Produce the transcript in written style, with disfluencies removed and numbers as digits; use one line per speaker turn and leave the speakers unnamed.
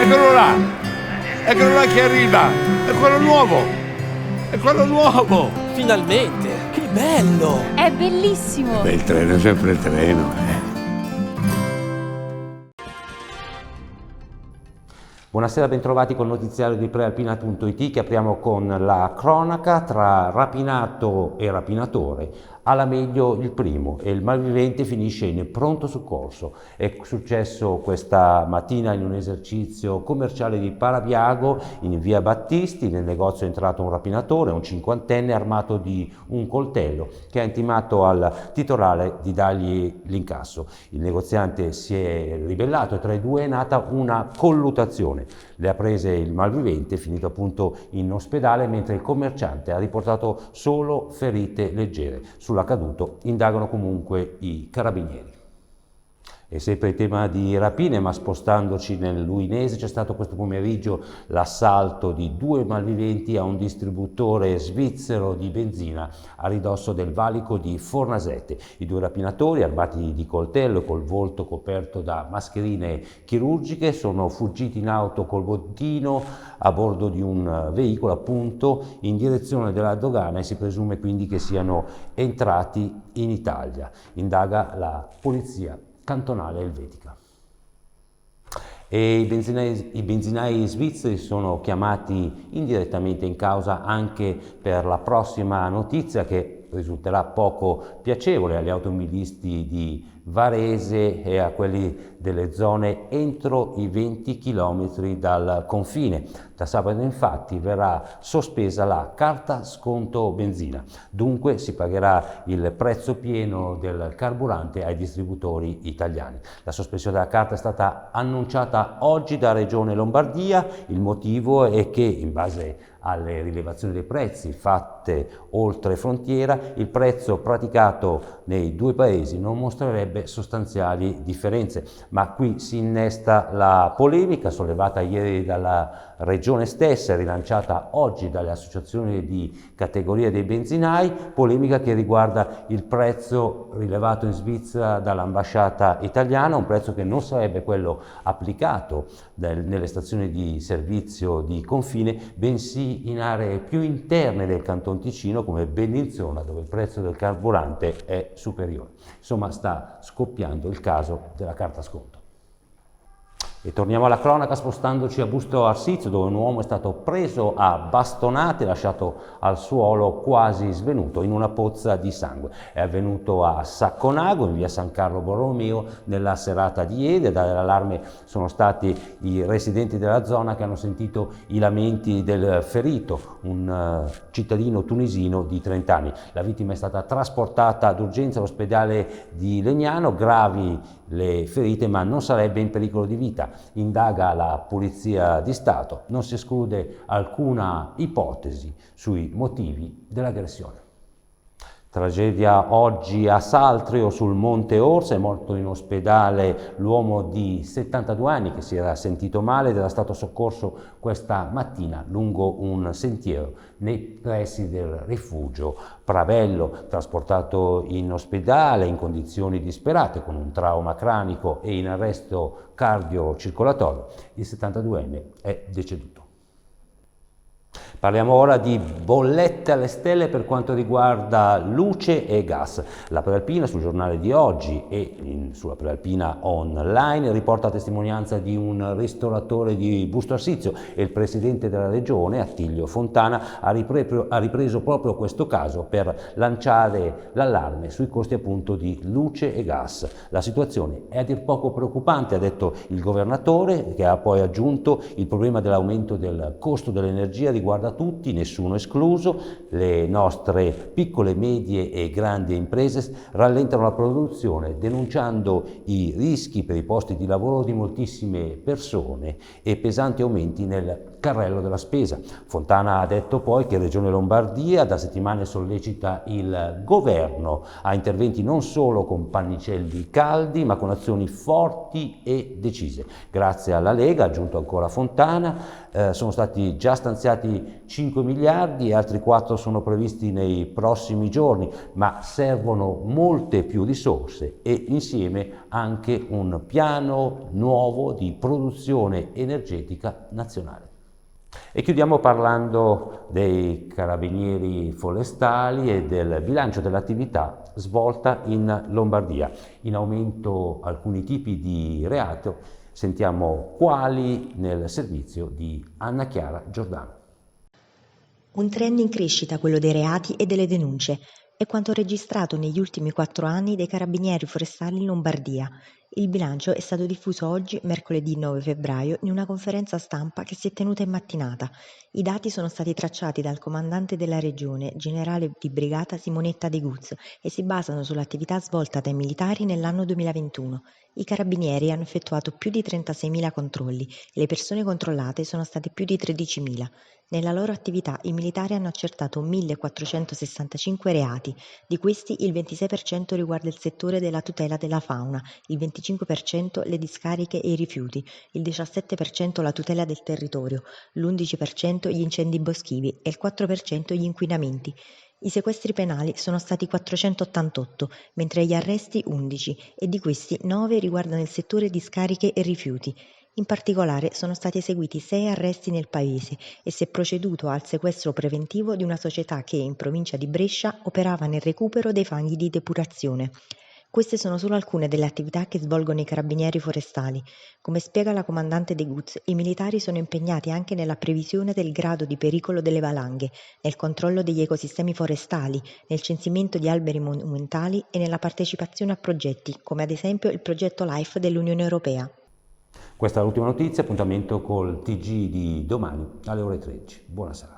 Eccolo là che arriva! È quello nuovo! È quello nuovo!
Finalmente! Che bello!
È bellissimo!
Beh, il treno è sempre il treno,
Buonasera, bentrovati col notiziario di prealpina.it che apriamo con la cronaca tra rapinato e rapinatore. Alla meglio il primo e il malvivente finisce in pronto soccorso. È successo questa mattina in un esercizio commerciale di Parabiago in via Battisti. Nel negozio è entrato un rapinatore, un cinquantenne armato di un coltello, che ha intimato al titolare di dargli l'incasso. Il negoziante si è ribellato e tra i due è nata una collutazione. Le ha prese il malvivente, finito appunto in ospedale, mentre il commerciante ha riportato solo ferite leggere. Sull'accaduto indagano comunque i carabinieri. E sempre il tema di rapine, ma spostandoci nel Luinese, c'è stato questo pomeriggio l'assalto di due malviventi a un distributore svizzero di benzina a ridosso del valico di Fornasette. I due rapinatori, armati di coltello e col volto coperto da mascherine chirurgiche, sono fuggiti in auto col bottino a bordo di un veicolo appunto in direzione della dogana e si presume quindi che siano entrati in Italia. Indaga la polizia cantonale elvetica. E i benzinai svizzeri sono chiamati indirettamente in causa anche per la prossima notizia che risulterà poco piacevole agli automobilisti di Varese e a quelli delle zone entro i 20 km dal confine. Da sabato infatti verrà sospesa la carta sconto benzina, dunque si pagherà il prezzo pieno del carburante ai distributori italiani. La sospensione della carta è stata annunciata oggi da Regione Lombardia. Il motivo è che in base alle rilevazioni dei prezzi fatte oltre frontiera, il prezzo praticato nei due paesi non mostrerebbe sostanziali differenze. Ma qui si innesta la polemica sollevata ieri dalla Regione stessa e rilanciata oggi dalle associazioni di categoria dei benzinai, polemica che riguarda il prezzo rilevato in Svizzera dall'ambasciata italiana, un prezzo che non sarebbe quello applicato nelle stazioni di servizio di confine, bensì in aree più interne del Canton Ticino come Bellinzona, dove il prezzo del carburante è superiore. Insomma, sta scoppiando il caso della carta sconto. E torniamo alla cronaca spostandoci a Busto Arsizio, dove un uomo è stato preso a bastonate e lasciato al suolo quasi svenuto in una pozza di sangue. È avvenuto a Sacconago, in via San Carlo Borromeo, nella serata di ieri. Dall'allarme sono stati i residenti della zona che hanno sentito i lamenti del ferito, un cittadino tunisino di 30 anni. La vittima è stata trasportata d'urgenza all'ospedale di Legnano, gravi le ferite ma non sarebbe in pericolo di vita. Indaga la Polizia di Stato, non si esclude alcuna ipotesi sui motivi dell'aggressione. Tragedia oggi a Saltrio sul Monte Orsa, è morto in ospedale l'uomo di 72 anni che si era sentito male ed era stato soccorso questa mattina lungo un sentiero nei pressi del rifugio Pravello, trasportato in ospedale in condizioni disperate con un trauma cranico e in arresto cardiocircolatorio. Il 72enne è deceduto. Parliamo ora di bollette alle stelle per quanto riguarda luce e gas. La Prealpina sul giornale di oggi e sulla Prealpina online riporta testimonianza di un ristoratore di Busto Arsizio e il presidente della regione, Attilio Fontana, ha ripreso proprio questo caso per lanciare l'allarme sui costi appunto di luce e gas. La situazione è a dir poco preoccupante, ha detto il governatore, che ha poi aggiunto il problema dell'aumento del costo dell'energia riguarda tutti, nessuno escluso. Le nostre piccole, medie e grandi imprese rallentano la produzione, denunciando i rischi per i posti di lavoro di moltissime persone e pesanti aumenti nel carrello della spesa. Fontana ha detto poi che Regione Lombardia da settimane sollecita il governo a interventi non solo con pannicelli caldi ma con azioni forti e decise. Grazie alla Lega, ha aggiunto ancora Fontana, sono stati già stanziati 5 miliardi e altri 4 sono previsti nei prossimi giorni, ma servono molte più risorse e insieme anche un piano nuovo di produzione energetica nazionale. E chiudiamo parlando dei carabinieri forestali e del bilancio dell'attività svolta in Lombardia. In aumento alcuni tipi di reato, sentiamo quali nel servizio di Anna Chiara Giordano.
Un trend in crescita quello dei reati e delle denunce. È quanto registrato negli ultimi 4 anni dai carabinieri forestali in Lombardia. Il bilancio è stato diffuso oggi, mercoledì 9 febbraio, in una conferenza stampa che si è tenuta in mattinata. I dati sono stati tracciati dal comandante della regione, generale di brigata Simonetta De Guz, e si basano sull'attività svolta dai militari nell'anno 2021. I carabinieri hanno effettuato più di 36.000 controlli e le persone controllate sono state più di 13.000. Nella loro attività i militari hanno accertato 1.465 reati, di questi il 26% riguarda il settore della tutela della fauna, il 25% le discariche e i rifiuti, il 17% la tutela del territorio, l'11% gli incendi boschivi e il 4% gli inquinamenti. I sequestri penali sono stati 488, mentre gli arresti 11 e di questi 9 riguardano il settore discariche e rifiuti. In particolare sono stati eseguiti 6 arresti nel paese e si è proceduto al sequestro preventivo di una società che, in provincia di Brescia, operava nel recupero dei fanghi di depurazione. Queste sono solo alcune delle attività che svolgono i carabinieri forestali. Come spiega la comandante De Guz, i militari sono impegnati anche nella previsione del grado di pericolo delle valanghe, nel controllo degli ecosistemi forestali, nel censimento di alberi monumentali e nella partecipazione a progetti, come ad esempio il progetto LIFE dell'Unione Europea.
Questa è l'ultima notizia, appuntamento col TG di domani alle ore 13. Buona serata.